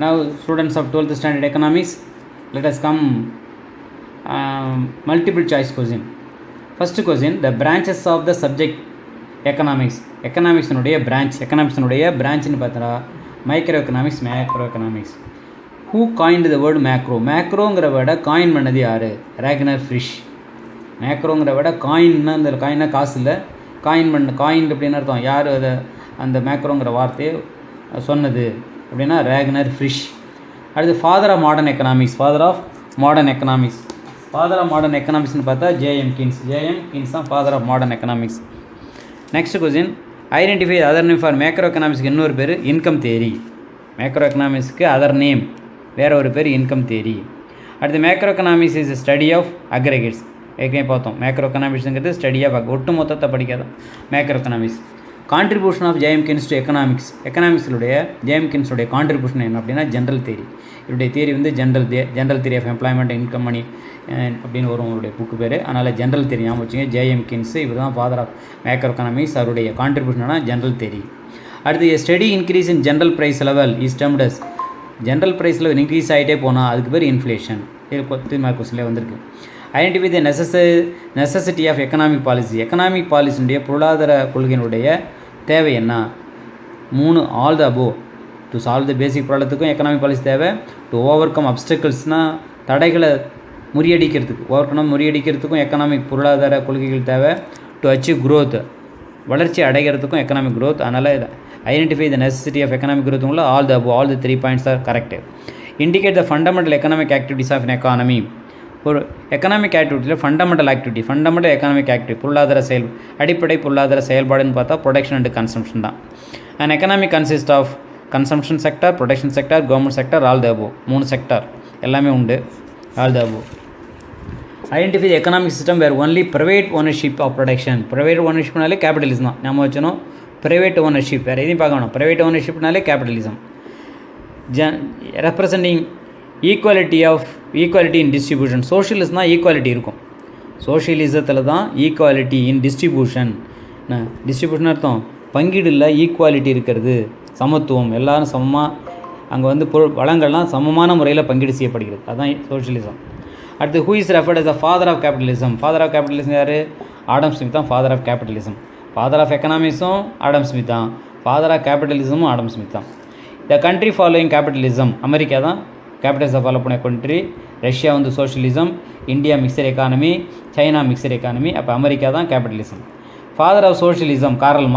Now students of 12th standard economics, let us come multiple choice question. First question, the branches of the subject economics. Economics nuடைய branch, economics nuடைய branch னு பார்த்தா microeconomics, macroeconomics. Who coined the word macro? Macroங்கிற வேர்டை coin பண்ணது யார்? ராக்னர் fish. மேக்ரோங்கிற விட காயின்னா அந்த காயின்னா காசு இல்லை, coin அப்படின்னு அர்த்தம். யார் அதை அந்த மேக்ரோங்கிற வார்த்தையை சொன்னது அப்படின்னா ராக்னர் ஃபிஷ். அடுத்து father of modern economics. Father of modern எக்கனாமிக்ஸ்னு பார்த்தா ஜேஎம் கின்ஸ் தான் father of modern economics. Next question, identify other name for macro எக்கனாமிக்ஸ்க்கு இன்னொரு பேர் இன்கம் தேரி. மேக்ரோ எக்கனாமிக்ஸ்க்கு அதர் நேம் வேறு ஒரு பேர் இன்கம் தேரி. அடுத்து macro economics is study of aggregates. ஏற்கனவே பார்த்தோம், மேக்ரோ எக்கனாமிக்ஸுங்கிறது ஸ்டடி ஆஃப் ஒட்டு மொத்தத்தை படிக்காதான் macro economics. Contribution of JM Keynes to economics. எக்கனாமிக்ஸுடைய ஜேஎம் கின்ஸுடைய கான்ட்ரிபியூஷன் என்ன அப்படின்னா ஜென்ரல் தேரி. இவருடைய தேரி வந்து general theory of employment income money அப்படின்னு வரும் அவருடைய புக்கு பேர். அதனால் ஜென்ரல் தேரி ஞாபகம் வச்சுங்க. ஜேஎம் கின்ஸ் இவர் தான் ஃபாதர் ஆஃப் மேக்ரோ எக்கனாமிக்ஸ். அவருடைய கான்ட்ரிபியூஷனான ஜென்ரல் தேரி. அடுத்து steady increase in general price level is termed as. General price level increase ஆகிட்டே போனால் அதுக்கு பேர் இன்ஃப்ளேஷன். இது 3 மார்க் கொஸ்டின்லேயே வந்திருக்கு. Identify the necessity of economic policy. Economic பாலிசியுடைய பொருளாதார கொள்கையினுடைய தேவை என்ன? 3 all the above. To solve the basic ப்ராப்ளத்துக்கும் எக்கனாமிக் பாலிசி தேவை. டு ஓவர் கம் அப்டக்கிள்ஸ்னால் தடைகளை முறியடிக்கிறதுக்கும் எக்கனாமிக் பொருளாதார கொள்கைகள் தேவை. டு அச்சீவ் க்ரோத், வளர்ச்சி அடைகிறதுக்கும் எக்கனாமிக் க்ரோத். அதனால் identify the necessity of economic க்ரோத்துக்குள்ள all the above, all the 3 points are correct. Indicate the fundamental economic activities of an economy. ஒரு எக்கனாமிக் ஆக்டிவிட்டியில் ஃபண்டமெண்டல் எக்கனாமிக் ஆக்டிவிட்டி அடிப்படை பொருளாதார செயல்பாடுன்னு பார்த்தா ப்ரொடக்ஷன் அண்ட் கன்சம்ஷன் தான். And economic consist of consumption sector, production sector, government sector, all the above. 3 sector எல்லாமே உண்டு, all the above. Identify the economic system where only private ownership of production. Private ஓனர்ஷிப்னாலே capitalism தான் ஞாபகம் வச்சணும். Private ownership வேறு எதையும் பார்க்க வேணும். ப்ரைவேட் ஓனர்ஷிப்னாலே capitalism. Representing equality in distribution. சோஷியலிசம்னா ஈக்குவாலிட்டி இருக்கும். சோஷியலிசத்தில் தான் ஈக்குவாலிட்டி இன் டிஸ்ட்ரிபியூஷன் அர்த்தம் பங்கீடு இல்லை, ஈக்குவாலிட்டி இருக்கிறது, சமத்துவம், எல்லோரும் சமமாக அங்கே வந்து வளங்கள்லாம் சமமான முறையில் பங்கீடு செய்யப்படுகிறது. அதுதான் சோஷியலிசம். அடுத்து who is referred as the father of capitalism. Father of capitalism யார்? ஆடம் ஸ்மித் தான் father of capitalism. Father of எக்கனாமிக்ஸும் ஆடம் ஸ்மித் தான், ஃபாதர் ஆஃப் கேபிட்டலிசமும் ஆடம் ஸ்மித் தான். The country following capitalism. America தான் கேபிட்டலிசம் ஃபாலோ பண்ண country. Russia வந்து socialism, India mixture economy, China mixture economy. அப்போ அமெரிக்கா தான் capitalism. Father of socialism Karl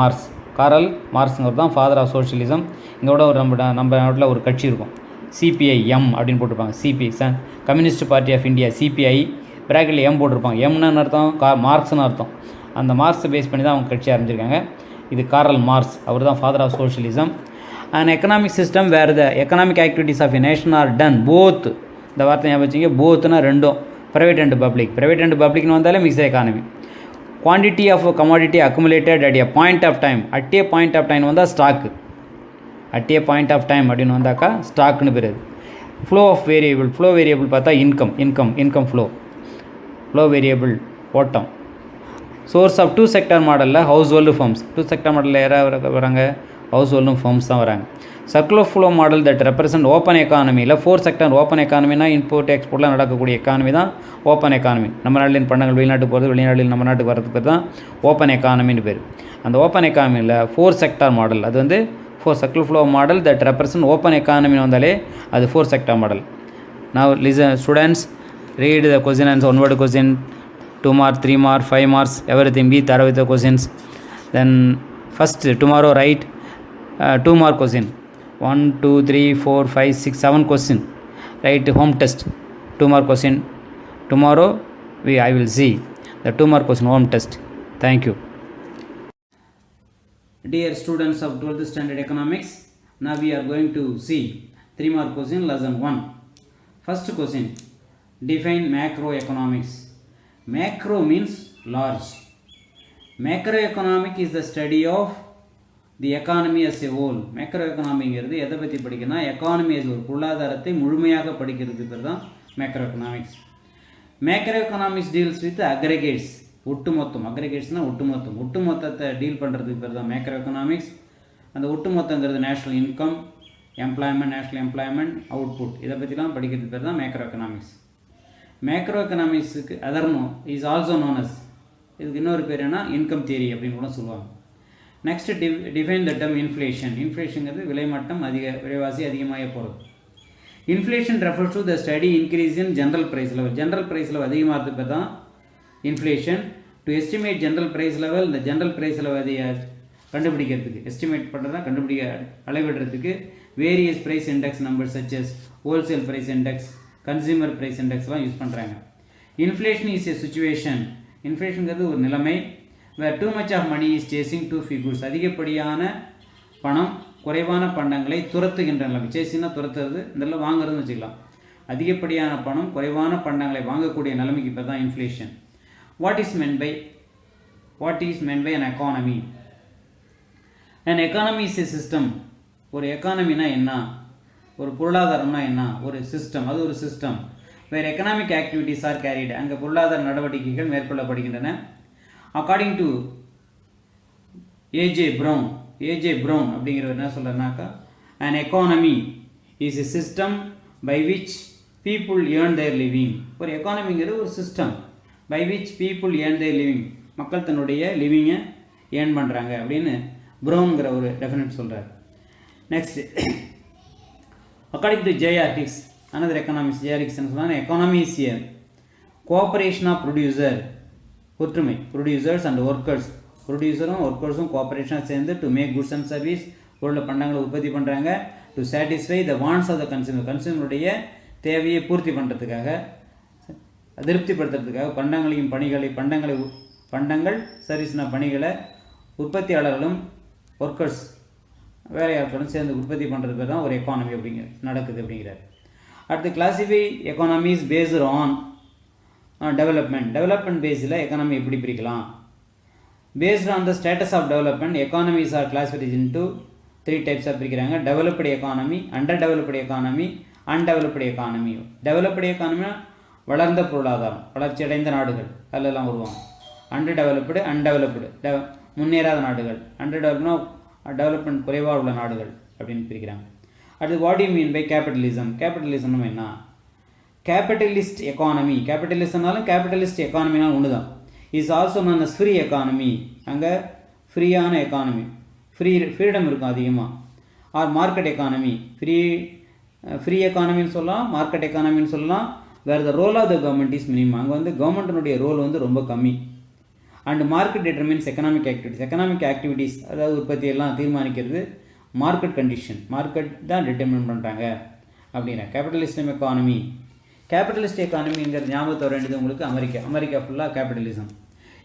மார்க்ஸ்ங்கிறது தான் ஃபாதர் ஆஃப் சோஷியலிசம். இங்கோட ஒரு நம்ம நாட்டில் ஒரு கட்சி இருக்கும், சிபிஐஎம் அப்படின்னு போட்டிருப்பாங்க. Communist party of India, CPI பிராக்கெட்டில் எம் போட்டிருப்பாங்க. எம்னு அர்த்தம் மார்க்ஸ்னு அர்த்தம். அந்த மார்க்ஸை பேஸ் பண்ணி தான் அவங்க கட்சி ஆரம்பிச்சிருக்காங்க. இது காரல் மார்க்ஸ், அவர் தான் father of socialism. And economic system where the economic activities of a nation are done both. இந்த வார்த்தை ஞாபகம் வச்சிங்க, போத்னா ரெண்டும், ப்ரைவேட் அண்ட் பப்ளிக்னு வந்தாலே mixture economy. Quantity of commodity accumulated at a point of time. At a point of time வந்தால் stock. At a point of time அப்படின்னு வந்தாக்கா ஸ்டாக்குன்னு பேர். ஃப்ளோ வேரியபிள் பார்த்தா இன்கம் ஃப்ளோ வேரியபிள் ஓட்டம். சோர்ஸ் ஆஃப் 2 செக்டார் மாடலில் ஹவுஸ் ஹோல்டு ஃபார்ம்ஸ். 2 செக்டார் மாடலில் யாராவது வராங்க? ஹவுஸ் ஹோல்டும் ஃபார்ம்ஸ் தான் வராங்க. Circular flow model that represent open எக்கானமியில் 4 செக்டார். ஓப்பன் எக்கானமினா இம்போர்ட் எக்ஸ்போர்ட்லாம் நடக்கக்கூடிய எக்கானமி தான் ஓப்பன் எக்கானமி. நம்ம நாட்டில் பண்டங்கள் வெளிநாட்டுக்கு போகிறது, வெளிநாட்டில் நம்ம நாட்டுக்கு வரதுக்கு பேர் தான் ஓப்பன் எக்கானமின்னு பேர். அந்த ஓப்பன் எக்கானமியில் 4 செக்டார் மாடல், அது வந்து 4 circular flow model that represent open எக்கானமின்னு வந்தாலே அது 4 sector model. Now listen students, read the question and one word question, 2 marks, 3 marks, 5 marks, everything be thorough with the questions. Then first tomorrow write 2 mark question, 1 2 3 4 5 6 7 question. Write home test 2 mark question. Tomorrow I will see the 2 mark question home test. Thank you. Dear students of 12th standard economics, now we are going to see 3 mark question lesson 1. First question, define macroeconomics. Macro means large. Macroeconomic is the study of the economy as a whole. மேக்ரோஎக்கனாமிங்கிறது எதை பற்றி படிக்கணும்னா economy as ஒரு பொருளாதாரத்தை முழுமையாக படிக்கிறது பேர் தான் macroeconomics. Macroeconomics deals with aggregates. அக்ரிகேட்ஸ்னால் ஒட்டுமொத்தத்தை டீல் பண்ணுறதுக்கு பேர் தான் மேக்ரோஎக்கனாமிக்ஸ். அந்த ஒட்டுமொத்தங்கிறது national income, employment, national employment, output, இதை பற்றிலாம் படிக்கிறது பேர் தான் மேக்ரோ எக்கனாமிக்ஸ். மேக்ரோ எக்கனாமிக்ஸுக்கு other name is also known as, இதுக்கு இன்னொரு பேர் என்ன, இன்கம் தியரி அப்படின்னு கூட சொல்லுவாங்க. Next define the term inflation. இன்ஃப்ளேஷனுங்கிறது விலைமட்டம் விலைவாசி அதிகமாக போகிறது. Inflation refers to the steady increase in general price level. General price level அதிகமாகிறது பேர் தான் inflation. To estimate general price level, இந்த ஜென்ரல் ப்ரைஸ் லெவல் கண்டுபிடிக்கிறதுக்கு, எஸ்டிமேட் பண்ணுறதா அளவிடுறதுக்கு various price index number such as wholesale price index, consumer price இண்டெக்ஸ்லாம் use பண்ணுறாங்க. Inflation is a situation. இன்ஃப்ளேஷனுங்கிறது ஒரு நிலைமை. Where too much of money is chasing too few goods. அதிகப்படியான பணம் குறைவான பண்டங்களை துரத்துகின்ற நிலைமை. சேசிங்னா துரத்துறது, இதெல்லாம் வாங்குறதுன்னு வச்சுக்கலாம். அதிகப்படியான பணம் குறைவான பண்டங்களை வாங்கக்கூடிய நிலைமைக்கு இப்போ தான் inflation. What is meant by an economy? an economy is a system. ஒரு எக்கானமினா என்ன, ஒரு பொருளாதாரம்னா என்ன, ஒரு சிஸ்டம், அது ஒரு சிஸ்டம். வேர் எக்கனாமிக் ஆக்டிவிட்டீஸ் ஆர் கேரிடு, அங்கே பொருளாதார நடவடிக்கைகள் மேற்கொள்ளப்படுகின்றன. அக்கார்டிங் டு ஏஜே ப்ரௌன் அப்படிங்கிறவர் என்ன சொல்கிறனாக்கா, an economy is a system by which people earn their living. ஒரு எக்கானமிங்கிறது ஒரு system by which people earn their living, மக்கள் தன்னுடைய லிவிங்கை ஏர்ன் பண்ணுறாங்க அப்படின்னு ப்ரௌன்கிற ஒரு டெஃபினட் சொல்கிறார். Next, according to JR Hicks, another economist, JR Hicks என்ன சொன்னால், economy is a cooperation of producer, ஒற்றுமை, ப்ரொடியூசர்ஸ் அண்ட் ஒர்க்கர்ஸ், ப்ரொடியூசரும் ஒர்க்கர்ஸும் கோஆப்ரேஷனாக சேர்ந்து to make goods and service, பொருளை பண்டங்களை உற்பத்தி பண்ணுறாங்க. To satisfy the wants of the consumer, கன்சியூமருடைய தேவையை பூர்த்தி பண்ணுறதுக்காக, திருப்திப்படுத்துறதுக்காக பண்டங்கள் சர்வீஸ்னா பணிகளை உற்பத்தியாளர்களும் ஒர்க்கர்ஸ் வேலையாட்களும் சேர்ந்து உற்பத்தி பண்ணுறதுக்கு தான் ஒரு எக்கானமி நடக்குது அப்படிங்கிறார். அடுத்து classify economies based on development பேஸில் எக்கானமி எப்படி பிரிக்கலாம். Based on the status of development economies are classified into 3 டைப்ஸாக பிரிக்கிறாங்க. Developed economy, underdeveloped economy, undeveloped economy. Developed எக்கானமினா வளர்ந்த பொருளாதாரம், வளர்ச்சி அடைந்த நாடுகள் அதிலெல்லாம் வருவாங்க. அன்டெவலப்டு முன்னேறாத நாடுகள், டெவலப்மெண்ட் குறைவாக உள்ள நாடுகள் அப்படின்னு பிரிக்கிறாங்க. அடுத்து what you mean by capitalism. Capitalism என்ன, கேபிட்டலிஸ்ட் எக்கானமி, கேபிட்டலிசம்னாலும் கேபிட்டலிஸ்ட் எக்கானமினாலும் ஒன்று தான். Is also known as free economy, அங்கே ஃப்ரீயான எக்கானமி, ஃப்ரீடம் இருக்கும் அதிகமாக. ஆர் மார்க்கெட் எக்கானமி, ஃப்ரீ எக்கானமின்னு சொல்லலாம், மார்க்கெட் எக்கானமின்னு சொல்லலாம். Where the role of the government is minimum, அங்கே வந்து கவர்மெண்ட்டினுடைய ரோல் வந்து ரொம்ப கம்மி. And market determines economic activities, அதாவது உற்பத்தியெல்லாம் தீர்மானிக்கிறது மார்க்கெட் கண்டிஷன், மார்க்கெட் தான் டிட்டர்மின் பண்ணுறாங்க அப்படின்னா. கேபிட்டலிஸ்டம் எக்கானமி, கேபிட்டலிஸ்ட் எக்கானமிங்கிறது ஞாபகத்தை வர வேண்டியது உங்களுக்கு அமெரிக்கா ஃபுல்லாக capitalism.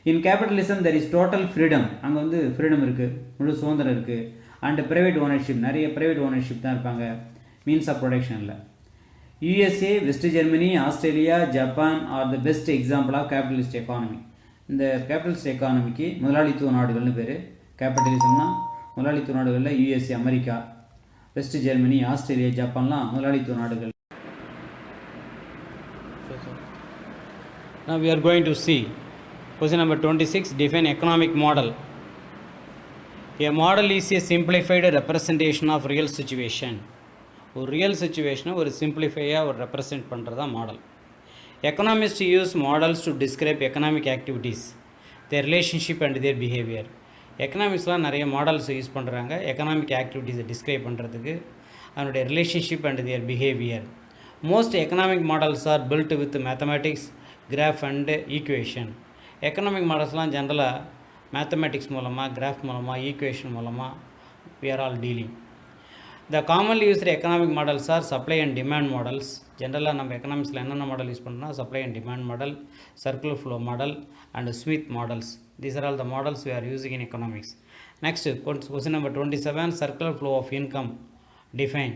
In capitalism there is total freedom, அங்கே வந்து ஃப்ரீடம் இருக்குது, முழு சுதந்திரம் இருக்குது. அண்ட் ப்ரைவேட் ஓனர்ஷிப், நிறைய ப்ரைவேட் ஓனர்ஷிப் தான் இருப்பாங்க மீன்ஸ் ஆஃப் ப்ரொடக்ஷனில். USA, west Germany, Australia, Japan are the best example of capitalist economy. இந்த கேபிட்டலிஸ்ட் எக்கானமிக்கு முதலாளித்துவ நாடுகள்னு பேர். கேபிட்டலிசம்னா முதலாளித்துவ நாடுகளில் USA, America, west Germany, Australia, ஜப்பான்லாம் முதலாளித்துவ நாடுகள். Now we are going to see question number 26. Define economic model. A model is a simplified representation of real situation. ஒரு ரியல் சுச்சுவேஷனை ஒரு சிம்பிளிஃபையாக ஒரு ரெப்ரசன்ட் பண்ணுறது தான் model. Economist use models to describe economic activities, their relationship and their behaviour. எக்கனாமிக்ஸ்லாம் நிறைய models use பண்ணுறாங்க எக்கனாமிக் ஆக்டிவிட்டீஸை டிஸ்கிரைப் பண்ணுறதுக்கு, அதனுடைய relationship and their behaviour. Most economic models are built with mathematics, graph and equation. எக்கனாமிக் மாடல்ஸ்லாம் ஜென்ரலாக mathematics மூலமாக, கிராஃப் மூலமாக, ஈக்குவேஷன் மூலமாக we are all dealing. The commonly used economic models are supply and demand models. ஜென்ரலாக நம்ம எக்கனாமிக்ஸில் என்னென்ன model use பண்ணுறோம்னா supply and demand model, circular flow model and Smith models. These are all the models we are using in economics. Next, question number 27, circular flow of income. Define.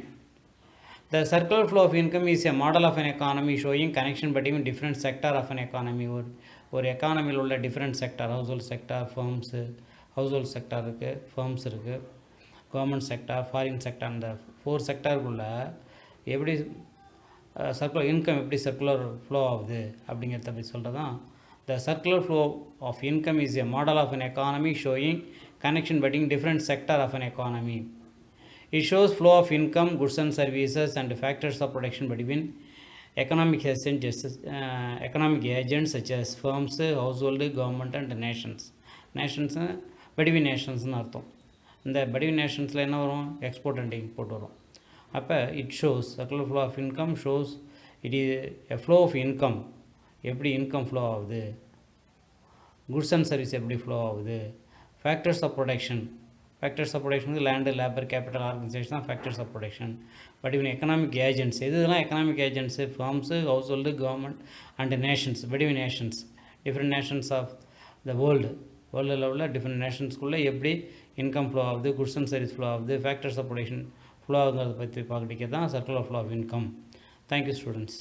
The circular flow of income is a model of an economy showing connection between different sector of an economy. ஒரு எக்கானமியில் உள்ள different sector, household sector, firms, household sector இருக்குது, firms இருக்குது, government sector, foreign sector, அந்த 4 செக்டாருக்குள்ளே எப்படி circular income எப்படி circular flow ஆகுது அப்படிங்கிறத பற்றி சொல்கிறது தான். The circular flow of income is a model of an economy showing connection between different sector of an economy. It shows flow of income, goods and services, and factors of production between economic agents such as firms, household, government, and nations. Nations between nations-னு அர்த்தம். இந்த between nations-ல என்ன வரும்? Export and import வரும். அப்போ it shows circular flow of income shows it is a flow of income, எப்படி income flow ஆகுது, goods and service எப்படி flow ஆகுது, factors of production. Factors of production வந்து லேண்டு, லேபர், கேபிட்டல், ஆர்கனைசேஷன் தான் factors of production. But even economic agents, இதெல்லாம் economic agents, firms, household, government and nations, between nations, different nations of the world லெவலில் different நேஷன்ஸ்குள்ளே எப்படி income flow ஆகுது, goods and service flow ஆகுது, factors of production flow ஆகுங்கிறத பற்றி பார்க்கறதுக்கே தான் circular flow of income. Thank you students.